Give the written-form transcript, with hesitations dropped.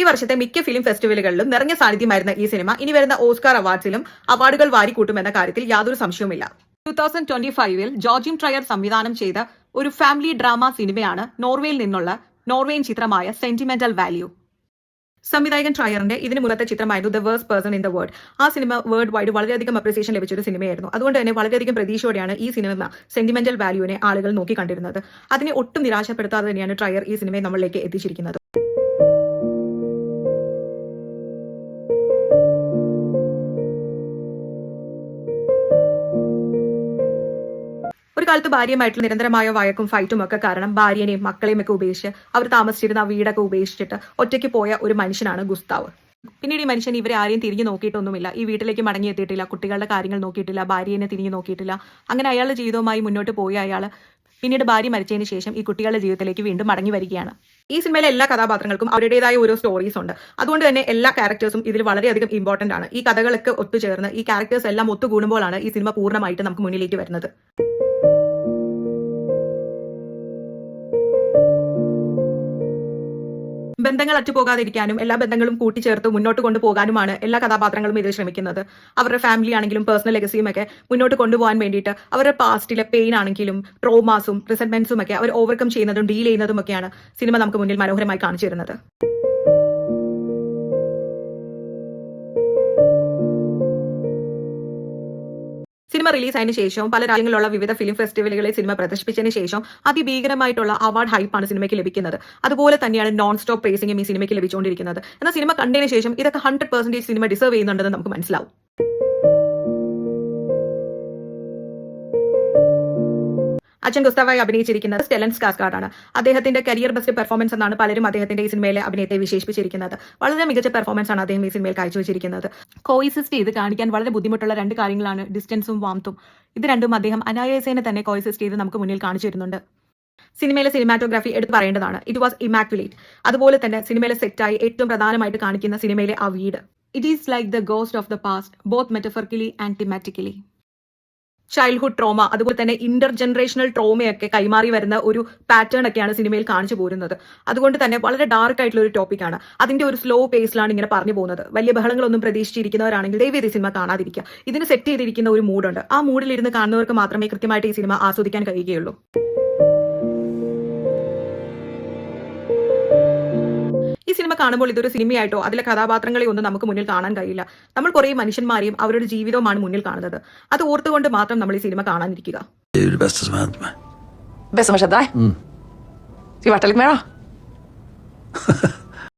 ഈ വർഷത്തെ മിക്ക ഫിലിം ഫെസ്റ്റിവലുകളിലും നിറഞ്ഞ സാന്നിധ്യമായിരുന്ന ഈ സിനിമ ഇനി വരുന്ന ഓസ്കാർ അവാർഡ്സിലും അവാർഡുകൾ വാരിക്കൂട്ടുമെന്ന കാര്യത്തിൽ യാതൊരു സംശയവുമില്ല. 2025 ജോർജിൻ ട്രയർ സംവിധാനം ചെയ്ത ഒരു ഫാമിലി ഡ്രാമ സിനിമയാണ് നോർവേയിൽ നിന്നുള്ള നോർവേയൻ ചിത്രമായ സെന്റിമെന്റൽ വാല്യൂ. സംവിധായകൻ ട്രയറിന്റെ ഇതിന് മുന്നത്തെ ചിത്രമായിരുന്നു the worst person in the world. ആ സിനിമ വേൾഡ് വൈഡ് വളരെയധികം അപ്രിസിയേഷൻ ലഭിച്ച ഒരു സിനിമയായിരുന്നു. അതുകൊണ്ട് തന്നെ വളരെയധികം പ്രതീക്ഷയോടെയാണ് ഈ സിനിമ സെന്റിമെന്റൽ വാല്യൂവിനെ ആളുകൾ നോക്കിക്കണ്ടിരുന്നത്. അതിനെ ഒട്ടും നിരാശപ്പെടുത്താതെ തന്നെയാണ് ട്രയർ ഈ സിനിമയെ നമ്മളിലേക്ക് എത്തിച്ചിരിക്കുന്നത്. ഒരു കാലത്ത് ഭാര്യയുമായിട്ടുള്ള നിരന്തരമായ വഴക്കും ഫൈറ്റും ഒക്കെ കാരണം ഭാര്യനെയും മക്കളെയും ഒക്കെ ഉപേക്ഷിച്ച് അവർ താമസിച്ചിരുന്ന വീടൊക്കെ ഉപേക്ഷിച്ചിട്ട് ഒറ്റയ്ക്ക് പോയ ഒരു മനുഷ്യനാണ് ഗുസ്താവ്. പിന്നീട് ഈ മനുഷ്യൻ ഇവരെ ആരെയും തിരിഞ്ഞു നോക്കിയിട്ടൊന്നുമില്ല. ഈ വീട്ടിലേക്ക് മടങ്ങിയെത്തിയിട്ടില്ല, കുട്ടികളുടെ കാര്യങ്ങൾ നോക്കിയിട്ടില്ല, ഭാര്യനെ തിരിഞ്ഞു നോക്കിയിട്ടില്ല. അങ്ങനെ അയാളുടെ ജീവിതവുമായി മുന്നോട്ട് പോയി അയാൾ പിന്നീട് ഭാര്യ മരിച്ചതിന് ശേഷം ഈ കുട്ടികളുടെ ജീവിതത്തിലേക്ക് വീണ്ടും മടങ്ങി വരികയാണ്. ഈ സിനിമയിലെ എല്ലാ കഥാപാത്രങ്ങൾക്കും അവരുടേതായ ഓരോ സ്റ്റോറീസ് ഉണ്ട്. അതുകൊണ്ട് തന്നെ എല്ലാ ക്യാരക്ടേഴ്സും ഇതിൽ വളരെയധികം ഇമ്പോർട്ടന്റ് ആണ്. ഈ കഥകളൊക്കെ ഒത്തുചേർന്ന് ഈ ക്യാരക്ടേഴ്സ് എല്ലാം ഒത്തുകൂടുമ്പോഴാണ് ഈ സിനിമ പൂർണ്ണമായിട്ട് നമുക്ക് മുന്നിലേക്ക് വരുന്നത്. ബന്ധങ്ങൾ അറ്റുപോകാതിരിക്കാനും എല്ലാ ബന്ധങ്ങളും കൂട്ടിച്ചേർത്ത് മുന്നോട്ട് കൊണ്ടുപോകാനുമാണ് എല്ലാ കഥാപാത്രങ്ങളും ഇതിൽ ശ്രമിക്കുന്നത്. അവരുടെ ഫാമിലി ആണെങ്കിലും പേഴ്സണൽ ലെഗസിയും ഒക്കെ മുന്നോട്ട് കൊണ്ടുപോകാൻ വേണ്ടിയിട്ട് അവരുടെ പാസ്റ്റിലെ പെയിൻ ആണെങ്കിലും ട്രോമാസും റിസെന്റ്മെന്റ്സും ഒക്കെ അവർ ഓവർകം ചെയ്യുന്നതും ഡീൽ ചെയ്യുന്നതും ഒക്കെയാണ് സിനിമ നമുക്ക് മുന്നിൽ മനോഹരമായി കാണിച്ചു തരുന്നത്. സിനിമ റിലീസായതിനു ശേഷവും പല രാജ്യങ്ങളിലുള്ള വിവിധ ഫിലിം ഫെസ്റ്റിവലുകളിൽ സിനിമ പ്രദർശിപ്പിച്ചതിന് ശേഷം അതിഭീകരമായിട്ടുള്ള അവാർഡ് ഹൈപ്പാണ് സിനിമയ്ക്ക് ലഭിക്കുന്നത്. അതുപോലെ തന്നെയാണ് നോൺ സ്റ്റോപ്പ് പ്രേസിംഗും ഈ സിനിമയ്ക്ക് ലഭിച്ചുകൊണ്ടിരിക്കുന്നത്. എന്നാൽ സിനിമ കണ്ടതിന് ശേഷം ഇതൊക്കെ 100% സിനിമ ഡിസേർവ് ചെയ്യുന്നുണ്ടെന്ന് നമുക്ക് മനസ്സിലാവും. അച്ഛൻ ഗുസ്താവായി അഭിനയിച്ചിരിക്കുന്നത് സ്റ്റെലൻ സ്കാർസ്ഗാർഡ് ആണ്. അദ്ദേഹത്തിന്റെ കരിയർ ബെസ്റ്റ് പെർഫോമൻസ് എന്നാണ് പലരും അദ്ദേഹത്തിന്റെ ഈ സിനിമയിലെ അഭിനയത്തെ വിശേഷിപ്പിച്ചിരിക്കുന്നത്. വളരെ മികച്ച പെർഫോമൻസ് ആണ് അദ്ദേഹം ഈ സിനിമയിൽ കാഴ്ചവെച്ചിരിക്കുന്നത്. കോയിസിസ്റ്റ് ചെയ്ത് കാണിക്കാൻ വളരെ ബുദ്ധിമുട്ടുള്ള രണ്ട് കാര്യങ്ങളാണ് ഡിസ്റ്റൻസും വാംത്തും. ഇത് രണ്ടും അദ്ദേഹം അനായാസേന തന്നെ കോയിസിസ്റ്റ് ചെയ്ത് നമുക്ക് മുന്നിൽ കാണിച്ചു തരുന്നുണ്ട്. സിനിമയിലെ സിനിമാറ്റോഗ്രാഫി എടുത്ത് പറയേണ്ടതാണ്. It was immaculate. അതുപോലെ തന്നെ സിനിമയിലെ സെറ്റായി ഏറ്റവും പ്രധാനമായിട്ട് കാണിക്കുന്ന സിനിമയിലെ ആ വീട്. It is like the ghost of the past, both metaphorically and thematically. Childhood trauma, അതുപോലെ തന്നെ ഇന്റർ ജനറേഷണൽ ട്രോമയൊക്കെ കൈമാറി വരുന്ന ഒരു പാറ്റേൺ ഒക്കെയാണ് സിനിമയിൽ കാണിച്ചു പോരുന്നത്. അതുകൊണ്ട് തന്നെ വളരെ ഡാർക്ക് ആയിട്ടുള്ള ഒരു ടോപ്പിക്കാണ്. അതിന്റെ ഒരു സ്ലോ പേസിലാണ് ഇങ്ങനെ പറഞ്ഞു പോകുന്നത്. വലിയ ബഹളങ്ങളൊന്നും പ്രതീക്ഷിച്ചിരിക്കുന്നവരാണെങ്കിൽ ദയവേത് ഈ സിനിമ കാണാതിരിക്കുക. ഇതിന് സെറ്റ് ചെയ്തിരിക്കുന്ന ഒരു മൂഡുണ്ട്. ആ മൂഡിലിരുന്ന് കാണുന്നവർക്ക് മാത്രമേ കൃത്യമായിട്ട് ഈ സിനിമ ആസ്വദിക്കാൻ കഴിയുകയുള്ളൂ. ഈ സിനിമ കാണുമ്പോൾ ഇതൊരു സിനിമയായിട്ടോ അതിലെ കഥാപാത്രങ്ങളെ ഒന്നും നമുക്ക് മുന്നിൽ കാണാൻ കഴിയില്ല. നമ്മൾ കുറേ മനുഷ്യന്മാരെയും അവരുടെ ജീവിതവുമാണ് മുന്നിൽ കാണുന്നത്. അത് ഓർത്തുകൊണ്ട് മാത്രം നമ്മൾ ഈ cinema കാണാനിരിക്കുക. Det är det bästa som hänt mig. Bästa som har skett dig? Ska vi vart lite mer då?